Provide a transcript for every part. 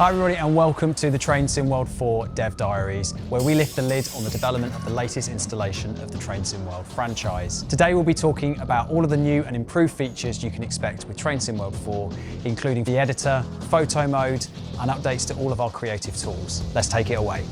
Hi everybody and welcome to the Train Sim World 4 Dev Diaries, where we lift the lid on the development of the latest installation of the Train Sim World franchise. Today we'll be talking about all of the new and improved features you can expect with Train Sim World 4, including the editor, photo mode, and updates to all of our creative tools. Let's take it away.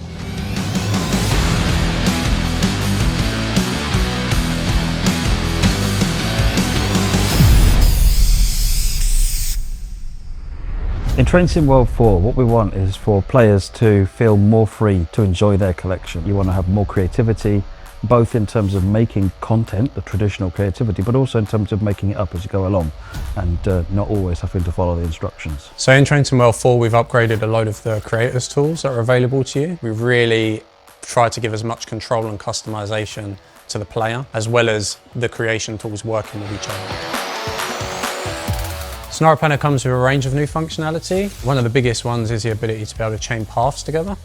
In Train Sim World 4, what we want is for players to feel more free to enjoy their collection. You want to have more creativity, both in terms of making content, the traditional creativity, but also in terms of making it up as you go along and not always having to follow the instructions. So in Train Sim World 4, we've upgraded a load of the creators tools that are available to you. We've really tried to give as much control and customization to the player, as well as the creation tools working with each other. Scenario Planner comes with a range of new functionality. One of the biggest ones is the ability to be able to chain paths together.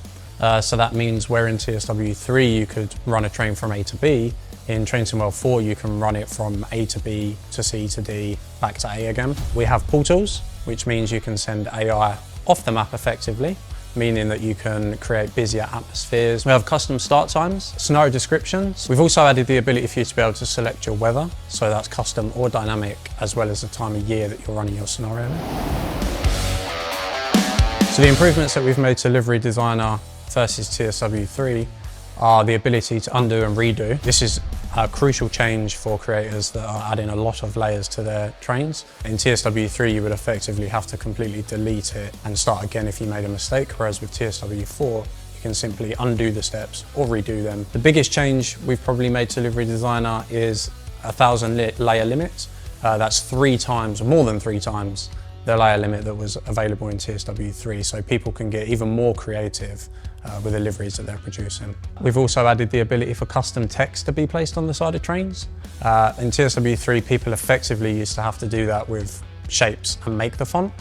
So that means where in TSW3 you could run a train from A to B, in Train Sim World 4 you can run it from A to B to C to D, back to A again. We have portals, which means you can send AI off the map effectively, meaning that you can create busier atmospheres. We have custom start times, scenario descriptions. We've also added the ability for you to be able to select your weather, so that's custom or dynamic, as well as the time of year that you're running your scenario in. So the improvements that we've made to Livery Designer versus TSW3 are the ability to undo and redo. This is a crucial change for creators that are adding a lot of layers to their trains. In TSW3 you would effectively have to completely delete it and start again if you made a mistake, whereas with TSW4 you can simply undo the steps or redo them. The biggest change we've probably made to Livery Designer is 1,000 layer limit. That's 3 times, or more than 3 times, the layer limit that was available in TSW3, so people can get even more creative with the liveries that they're producing. We've also added the ability for custom text to be placed on the side of trains. In TSW3, people effectively used to have to do that with shapes and make the font.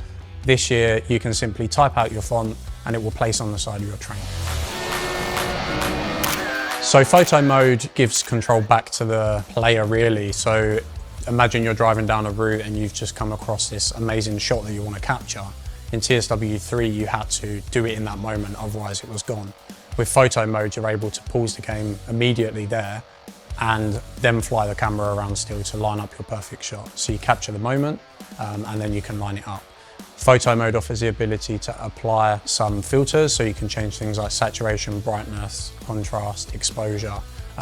This year, you can simply type out your font and it will place on the side of your train. So photo mode gives control back to the player really. So imagine you're driving down a route and you've just come across this amazing shot that you want to capture. In TSW3 you had to do it in that moment, otherwise it was gone. With photo mode you're able to pause the game immediately there and then fly the camera around still to line up your perfect shot. So you capture the moment and then you can line it up. Photo mode offers the ability to apply some filters, so you can change things like saturation, brightness, contrast, exposure.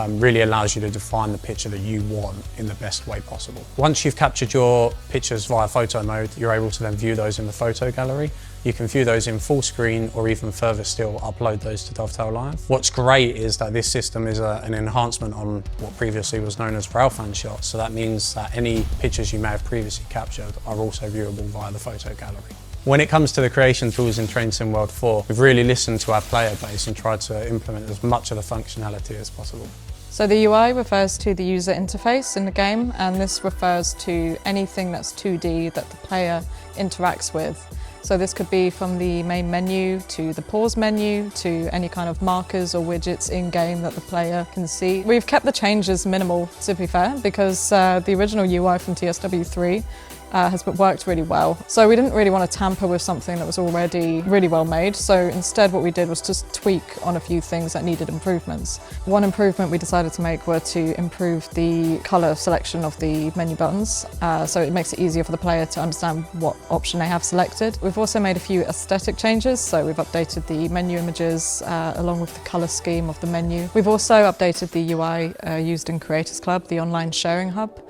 Really allows you to define the picture that you want in the best way possible. Once you've captured your pictures via photo mode, you're able to then view those in the photo gallery. You can view those in full screen, or even further still, upload those to Dovetail Live. What's great is that this system is an enhancement on what previously was known as railfan shots. So that means that any pictures you may have previously captured are also viewable via the photo gallery. When it comes to the creation tools in Train Sim World 4, we've really listened to our player base and tried to implement as much of the functionality as possible. So the UI refers to the user interface in the game, and this refers to anything that's 2D that the player interacts with. So this could be from the main menu to the pause menu to any kind of markers or widgets in-game that the player can see. We've kept the changes minimal, to be fair, because the original UI from TSW3 has worked really well. So we didn't really want to tamper with something that was already really well made. So instead what we did was just tweak on a few things that needed improvements. One improvement we decided to make were to improve the colour selection of the menu buttons. So it makes it easier for the player to understand what option they have selected. We've also made a few aesthetic changes. So we've updated the menu images along with the colour scheme of the menu. We've also updated the UI used in Creators Club, the online sharing hub.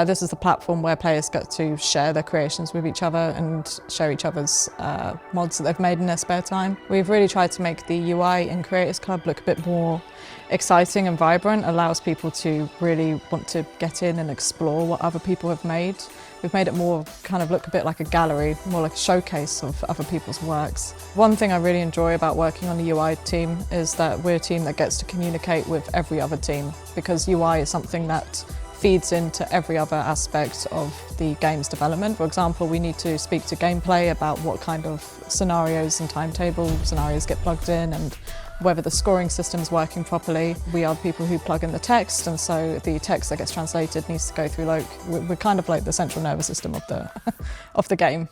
This is the platform where players get to share their creations with each other and share each other's mods that they've made in their spare time. We've really tried to make the UI in Creators Club look a bit more exciting and vibrant, allows people to really want to get in and explore what other people have made. We've made it more kind of look a bit like a gallery, more like a showcase of other people's works. One thing I really enjoy about working on the UI team is that we're a team that gets to communicate with every other team, because UI is something that feeds into every other aspect of the game's development. For example, we need to speak to gameplay about what kind of scenarios and timetable scenarios get plugged in and whether the scoring system is working properly. We are the people who plug in the text, and so the text that gets translated needs to go through we're kind of like the central nervous system of the of the game.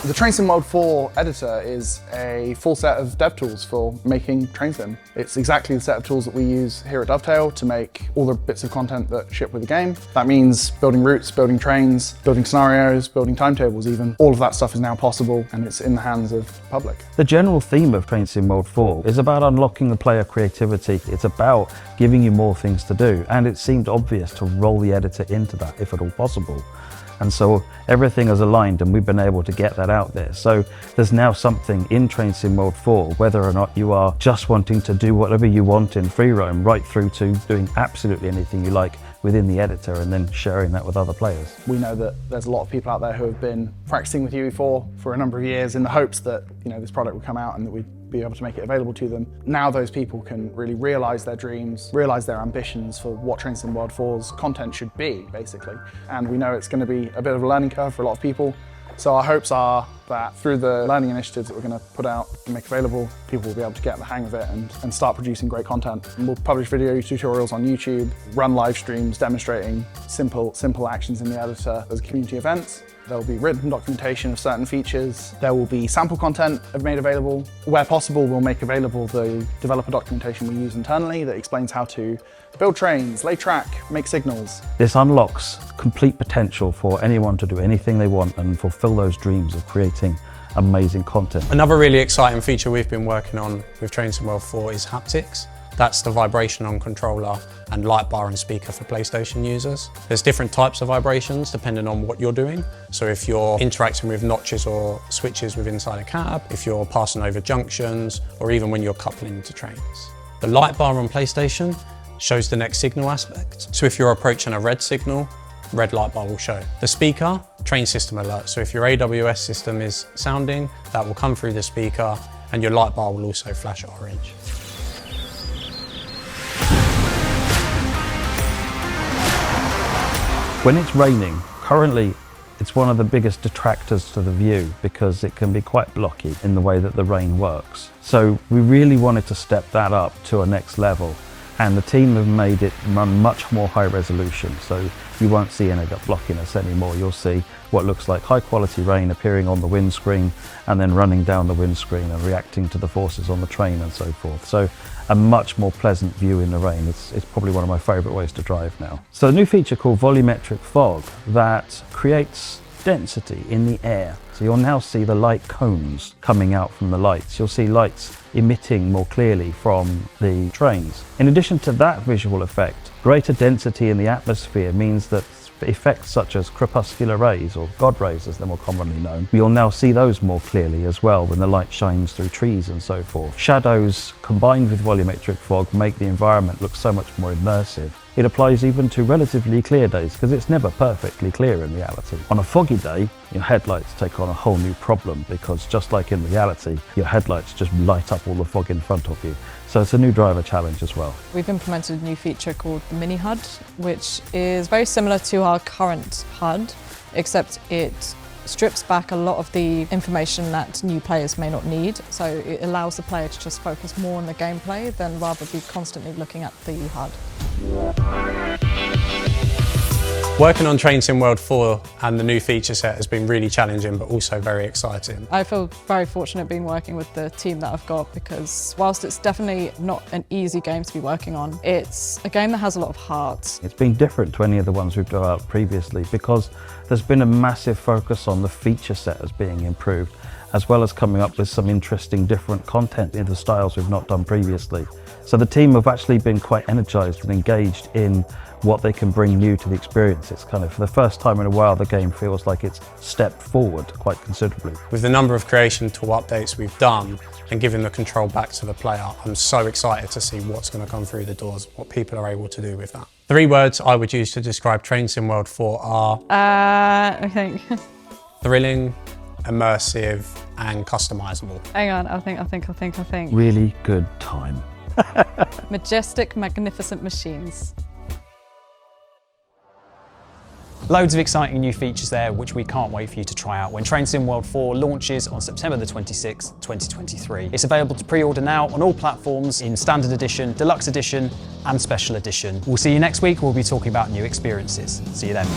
The Train Sim World 4 editor is a full set of dev tools for making train sim. It's exactly the set of tools that we use here at Dovetail to make all the bits of content that ship with the game. That means building routes, building trains, building scenarios, building timetables even. All of that stuff is now possible and it's in the hands of the public. The general theme of Train Sim World 4 is about unlocking the player creativity. It's about giving you more things to do, and it seemed obvious to roll the editor into that if at all possible. And so everything is aligned and we've been able to get that out there. So there's now something in Train Sim World 4, whether or not you are just wanting to do whatever you want in free roam, right through to doing absolutely anything you like within the editor and then sharing that with other players. We know that there's a lot of people out there who have been practicing with UE4 for a number of years in the hopes that this product would come out and that we'd be able to make it available to them. Now those people can really realise their dreams, realise their ambitions for what Train Sim World 4's content should be, basically. And we know it's going to be a bit of a learning curve for a lot of people. So our hopes are that through the learning initiatives that we're going to put out and make available, people will be able to get the hang of it and start producing great content. And we'll publish video tutorials on YouTube, run live streams demonstrating simple actions in the editor as community events. There will be written documentation of certain features. There will be sample content made available. Where possible, we'll make available the developer documentation we use internally that explains how to build trains, lay track, make signals. This unlocks complete potential for anyone to do anything they want and fulfill those dreams of creating amazing content. Another really exciting feature we've been working on with Train Sim World 4 is haptics. That's the vibration on controller and light bar and speaker for PlayStation users. There's different types of vibrations depending on what you're doing. So if you're interacting with notches or switches within inside a cab, if you're passing over junctions, or even when you're coupling to trains. The light bar on PlayStation shows the next signal aspect. So if you're approaching a red signal, red light bar will show. The speaker, train system alert. So if your AWS system is sounding, that will come through the speaker and your light bar will also flash orange. When it's raining, currently it's one of the biggest detractors to the view because it can be quite blocky in the way that the rain works. So we really wanted to step that up to a next level, and the team have made it run much more high resolution, so you won't see any of that blockiness anymore. You'll see what looks like high quality rain appearing on the windscreen and then running down the windscreen and reacting to the forces on the train and so forth. So a much more pleasant view in the rain. It's probably one of my favourite ways to drive now. So a new feature called volumetric fog that creates density in the air. So you'll now see the light cones coming out from the lights. You'll see lights emitting more clearly from the trains. In addition to that visual effect, greater density in the atmosphere means that effects such as crepuscular rays, or God rays as they're more commonly known, you'll now see those more clearly as well when the light shines through trees and so forth. Shadows combined with volumetric fog make the environment look so much more immersive. It applies even to relatively clear days because it's never perfectly clear in reality. On a foggy day, your headlights take on a whole new problem because just like in reality, your headlights just light up all the fog in front of you. So it's a new driver challenge as well. We've implemented a new feature called the Mini HUD, which is very similar to our current HUD, except it strips back a lot of the information that new players may not need. So it allows the player to just focus more on the gameplay than rather be constantly looking at the HUD. Working on Train Sim World 4 and the new feature set has been really challenging but also very exciting. I feel very fortunate being working with the team that I've got because whilst it's definitely not an easy game to be working on, it's a game that has a lot of heart. It's been different to any of the ones we've developed previously because there's been a massive focus on the feature set as being improved, as well as coming up with some interesting different content in the styles we've not done previously. So the team have actually been quite energized and engaged in what they can bring new to the experience. It's kind of, for the first time in a while, the game feels like it's stepped forward quite considerably. With the number of creation tool updates we've done and giving the control back to the player, I'm so excited to see what's going to come through the doors, what people are able to do with that. 3 words I would use to describe Train Sim World 4 are... I think... thrilling, immersive and customizable. Hang on, I think. Really good time. Majestic, magnificent machines. Loads of exciting new features there, which we can't wait for you to try out when Train Sim World 4 launches on September the 26th, 2023. It's available to pre-order now on all platforms in Standard Edition, Deluxe Edition and Special Edition. We'll see you next week. We'll be talking about new experiences. See you then.